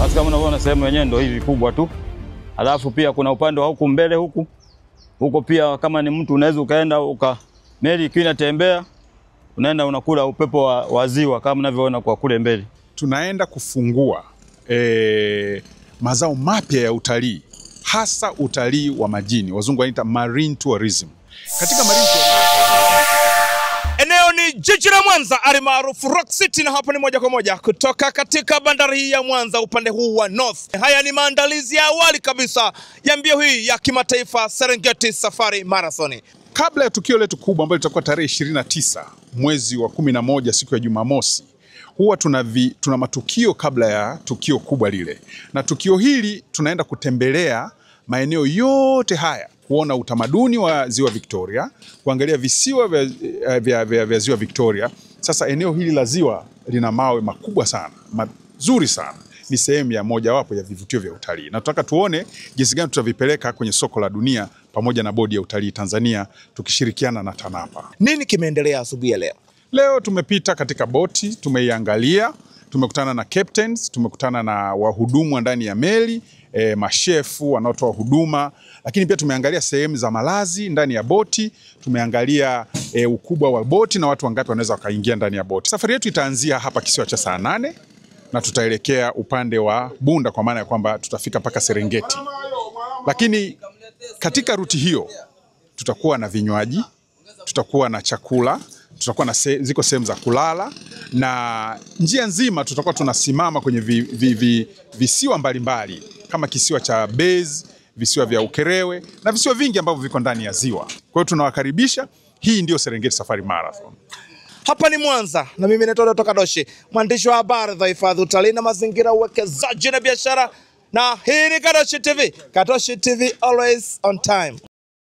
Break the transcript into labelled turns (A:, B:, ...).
A: Basi kama unavyoona sehemu yenyewe ndio hivi kubwa tu. Alafu pia kuna upande wa huku mbele huko pia kama ni mtu unaweza ukaenda meli ikiwa inatembea unaenda unakula upepo wa ziwa kama unavyoona kwa kule mbele.
B: Tunaenda kufungua mazao mapya ya utalii, hasa utalii wa majini, wazungu wanaita marine tourism. Katika marine tourism,
C: eneo ni jiji la Mwanza alimaarufu Rock City, na hapa ni moja kwa moja kutoka katika bandari hii ya Mwanza upande huu wa North. Haya ni maandalizi ya awali kabisa ya mbio hii ya kimataifa Serengeti Safari Marathon.
B: Kabla ya tukio letu kubwa ambalo litakuwa tarehe 29 mwezi wa 11 siku ya Jumamosi, huwa tuna matukio kabla ya tukio kubwa lile. Na tukio hili tunaenda kutembelea maeneo yote haya, kuona utamaduni wa Ziwa Victoria, kuangalia visiwa vya Ziwa Victoria. Sasa eneo hili la ziwa lina mawe makubwa sana, mazuri sana. Ni sehemu ya mojawapo ya vivutio vya utalii. Na tunataka tuone jinsi gani tutavipeleka kwenye soko la dunia pamoja na Bodi ya Utalii Tanzania tukishirikiana na TANAPA.
C: Nini kimeendelea asubuhi ya leo?
B: Leo tumepita katika boti, tumeiangalia, tumekutana na captains, tumekutana na wahudumu ndani ya meli, mashefu wanaotoa huduma, lakini pia tumeangalia sehemu za malazi ndani ya boti, tumeangalia ukubwa wa boti na watu wangapi wanaweza wakaingia ndani ya boti. Safari yetu itaanzia hapa kisiwa cha Saa Nane na tutaelekea upande wa Bunda, kwa maana ya kwamba tutafika mpaka Serengeti. Lakini katika ruti hiyo tutakuwa na vinywaji, tutakuwa na chakula, tutakuwa na ziko sehemu za kulala, na njia nzima tutakuwa tunasimama kwenye visiwa mbalimbali kama kisiwa cha Bezi, visiwa vya Ukerewe na visiwa vingi ambavyo viko ndani ya ziwa. Kwa hiyo tunawakaribisha. Hii ndio Serengeti Safari Marathon.
C: Hapa ni Mwanza na mimi naitwa Dr. Kadoshi, mwandishi wa habari za hifadhi, utalii na mazingira, uwekezaji na biashara, na hii ni Kadoshi TV. Kadoshi TV, always on time.